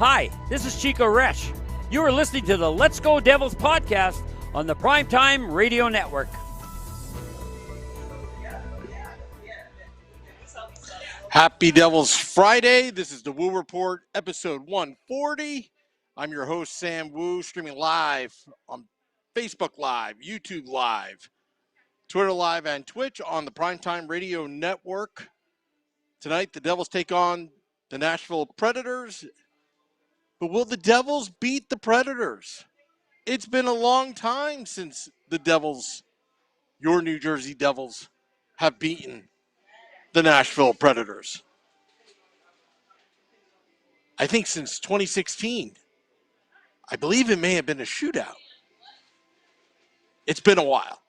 Hi, this is Chico Resch. You are listening to the Let's Go Devils podcast on the Primetime Radio Network. Happy Devils Friday. This is the Woo Report, episode 140. I'm your host, Sam Woo, streaming live on Facebook Live, YouTube Live, Twitter Live, and Twitch on the Primetime Radio Network. Tonight, the Devils take on the Nashville Predators. But will the Devils beat the Predators? It's been a long time since the Devils, your New Jersey Devils, have beaten the Nashville Predators. I think since 2016. I believe it may have been a shootout. It's been a while.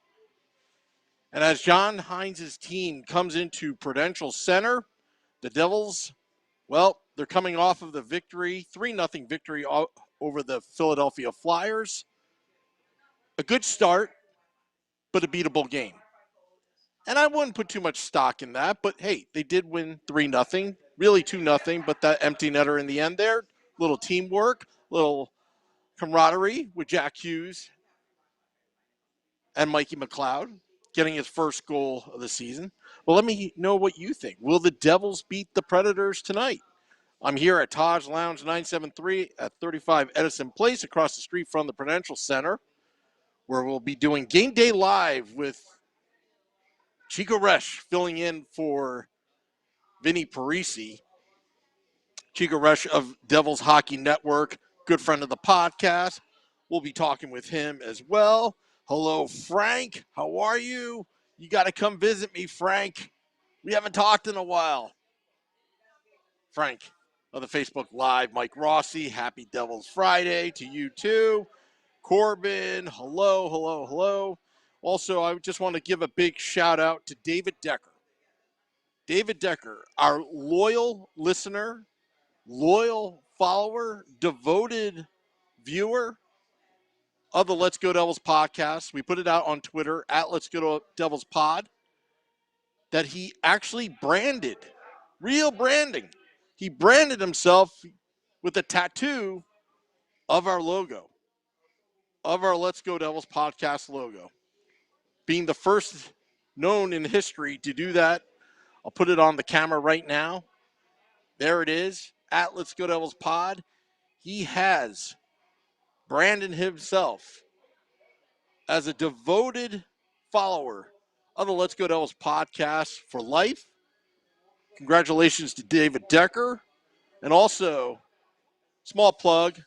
And as John Hines' team comes into Prudential Center, the Devils, well, they're coming off of the victory, 3-0 victory over the Philadelphia Flyers. A good start, but a beatable game. And I wouldn't put too much stock in that, but hey, they did win 3-0, really 2-0, but that empty netter in the end there, little teamwork, little camaraderie with Jack Hughes and Mikey McLeod getting his first goal of the season. Well, let me know what you think. Will the Devils beat the Predators tonight? I'm here at Taj Lounge 973 at 35 Edison Place across the street from the Prudential Center, where we'll be doing Game Day Live with Chico Resch filling in for Vinny Parisi. Chico Resch of Devils Hockey Network, good friend of the podcast. We'll be talking with him as well. Hello, Frank. How are you? You got to come visit me, Frank. We haven't talked in a while. Frank of the Facebook Live, Mike Rossi, happy Devils Friday to you too. Corbin, hello. Also, I just want to give a big shout out to David Decker. David Decker, our loyal listener, loyal follower, devoted viewer of the Let's Go Devils podcast. We put it out on Twitter at Let's Go Devils Pod, that he actually branded, real branding. He branded himself with a tattoo of our logo, of our Let's Go Devils podcast logo. Being the first known in history to do that, I'll put it on the camera right now. There it is, at Let's Go Devils Pod. He has branded himself as a devoted follower of the Let's Go Devils podcast for life. Congratulations to David Decker. And also, small plug,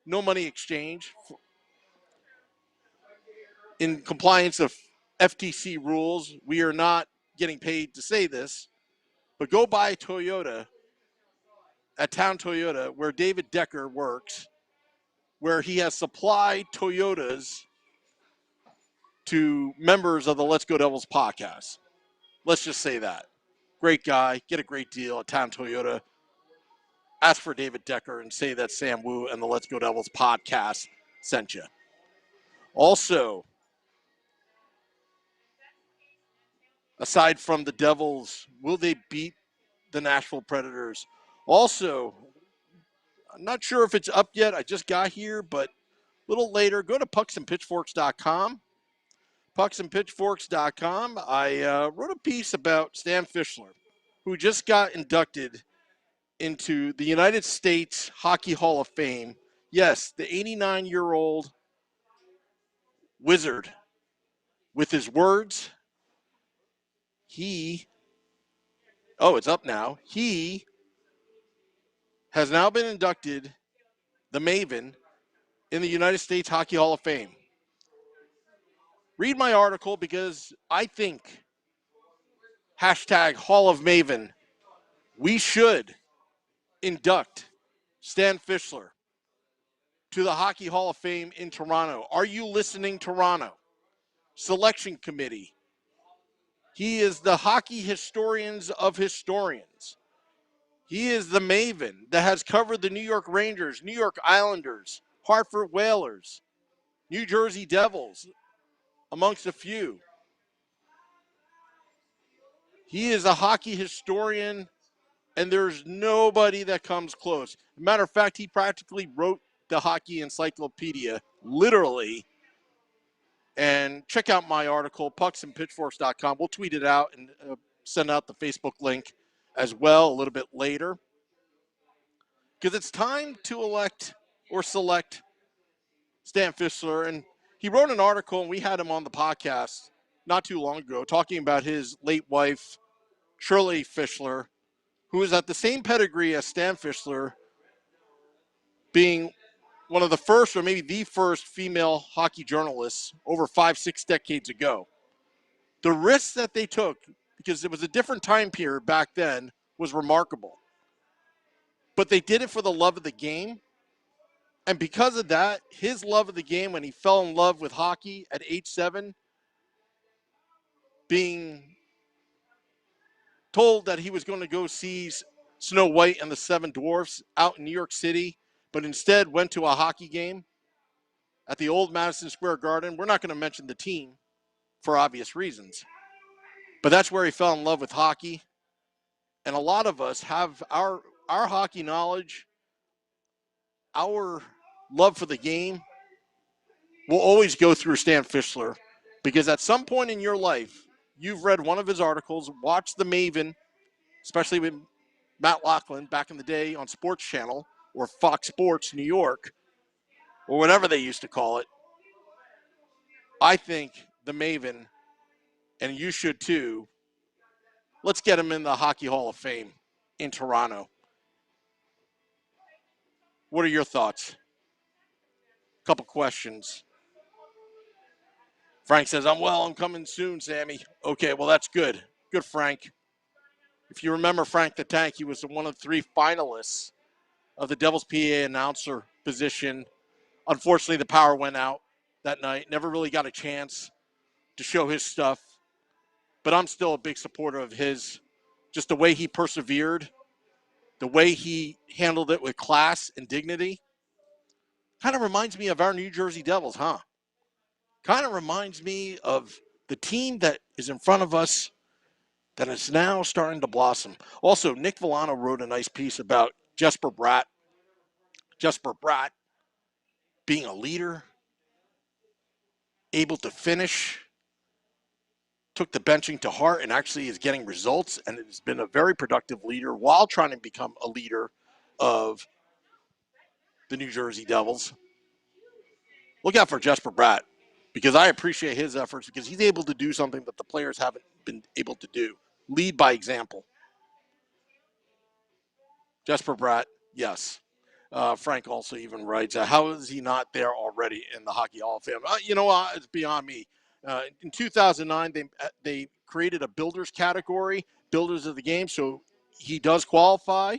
no money exchange. In compliance of FTC rules, we are not getting paid to say this, but go buy Toyota at Town Toyota, where David Decker works, where he has supplied Toyotas to members of the Let's Go Devils podcast. Let's just say that. Great guy. Get a great deal at Town Toyota. Ask for David Decker and say that Sam Woo and the Let's Go Devils podcast sent you. Also, aside from the Devils, will they beat the Nashville Predators? Also, I'm not sure if it's up yet. I just got here, but a little later, go to pucksandpitchforks.com. Pucksandpitchforks.com. I wrote a piece about Stan Fischler, who just got inducted into the United States Hockey Hall of Fame. Yes, the 89-year-old wizard, with his words, it's up now. He has now been inducted, the Maven, in the United States Hockey Hall of Fame. Read my article, because I think hashtag Hall of Maven, we should induct Stan Fischler to the Hockey Hall of Fame in Toronto. Are you listening, Toronto? Selection committee. He is the hockey historians of historians. He is the Maven that has covered the New York Rangers, New York Islanders, Hartford Whalers, New Jersey Devils, amongst a few. He is a hockey historian And there's nobody that comes close. Matter of fact, he practically wrote the hockey encyclopedia, literally. And check out my article, pucksandpitchforks.com. We'll tweet it out and send out the Facebook link as well a little bit later. Because it's time to elect or select Stan Fischler. And he wrote an article, and we had him on the podcast not too long ago talking about his late wife, Shirley Fischler, who is at the same pedigree as Stan Fischler, being one of the first or maybe the first female hockey journalists over 5-6 decades ago. The risks that they took, because it was a different time period back then, was remarkable. But they did it for the love of the game. And because of that, his love of the game, when he fell in love with hockey at age 7, being told that he was going to go see Snow White and the Seven Dwarfs out in New York City, but instead went to a hockey game at the old Madison Square Garden. We're not going to mention the team for obvious reasons, but that's where he fell in love with hockey. And a lot of us have our hockey knowledge, our love for the game will always go through Stan Fischler, because at some point in your life, you've read one of his articles, watched The Maven, especially with Matt Lachlan back in the day on Sports Channel or Fox Sports New York, or whatever they used to call it. I think The Maven, and you should too, let's get him in the Hockey Hall of Fame in Toronto. What are your thoughts? Couple questions. Frank says, I'm coming soon, Sammy. Okay, well, that's good. Good, Frank. If you remember Frank the Tank, he was one of 3 finalists of the Devils PA announcer position. Unfortunately, the power went out that night. Never really got a chance to show his stuff. But I'm still a big supporter of his. Just the way he persevered, the way he handled it with class and dignity. Kind of reminds me of our New Jersey Devils, huh? Kind of reminds me of the team that is in front of us that is now starting to blossom. Also, Nick Villano wrote a nice piece about Jesper Bratt. Jesper Bratt being a leader, able to finish, took the benching to heart and actually is getting results, and has been a very productive leader while trying to become a leader of the New Jersey Devils. Look out for Jesper Bratt, because I appreciate his efforts, because he's able to do something that the players haven't been able to do. Lead by example. Jesper Bratt, yes. Frank also even writes, how is he not there already in the Hockey Hall of Fame? It's beyond me. In 2009, they created a builders category, builders of the game, so he does qualify.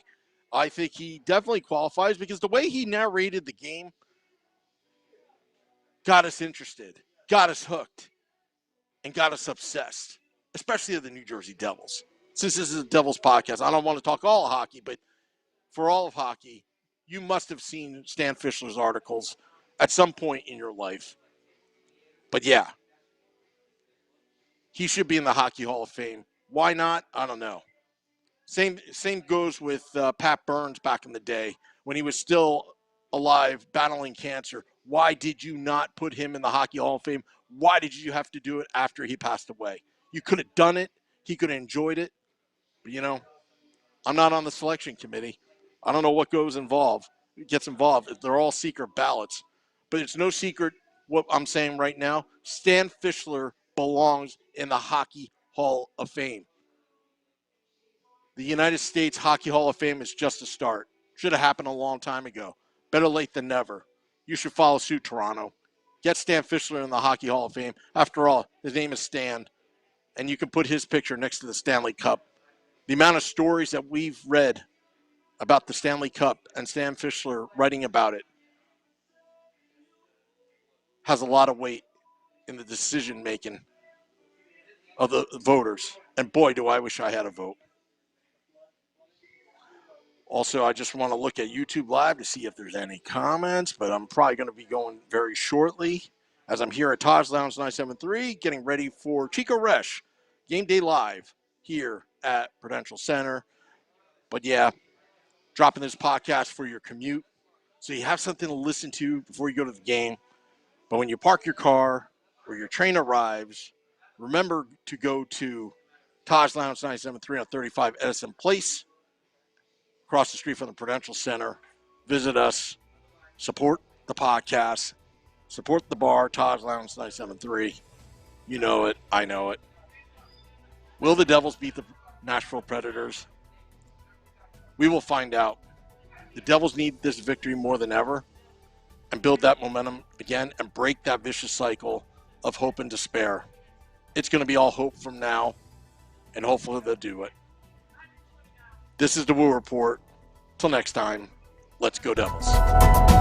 I think he definitely qualifies, because the way he narrated the game got us interested, got us hooked, and got us obsessed, especially of the New Jersey Devils. Since this is a Devils podcast, I don't want to talk all of hockey, but for all of hockey, you must have seen Stan Fischler's articles at some point in your life. But yeah, he should be in the Hockey Hall of Fame. Why not? I don't know. Same goes with Pat Burns back in the day when he was still alive, battling cancer. Why did you not put him in the Hockey Hall of Fame? Why did you have to do it after he passed away? You could have done it. He could have enjoyed it. But, I'm not on the selection committee. I don't know what gets involved. They're all secret ballots. But it's no secret what I'm saying right now. Stan Fischler belongs in the Hockey Hall of Fame. The United States Hockey Hall of Fame is just a start. Should have happened a long time ago. Better late than never. You should follow suit, Toronto. Get Stan Fischler in the Hockey Hall of Fame. After all, his name is Stan, and you can put his picture next to the Stanley Cup. The amount of stories that we've read about the Stanley Cup and Stan Fischler writing about it has a lot of weight in the decision-making of the voters. And boy, do I wish I had a vote. Also, I just want to look at YouTube Live to see if there's any comments, but I'm probably going to be going very shortly as I'm here at Taj Lounge 973 getting ready for Chico Resch Game Day Live here at Prudential Center. But yeah, dropping this podcast for your commute so you have something to listen to before you go to the game. But when you park your car or your train arrives, remember to go to Taj Lounge 973 on 35 Edison Place, across the street from the Prudential Center. Visit us, support the podcast, support the bar, Taj Lounge 973. You know it, I know it. Will the Devils beat the Nashville Predators? We will find out. The Devils need this victory more than ever and build that momentum again and break that vicious cycle of hope and despair. It's going to be all hope from now, and hopefully they'll do it. This is the Woo Report. Till next time, let's go Devils.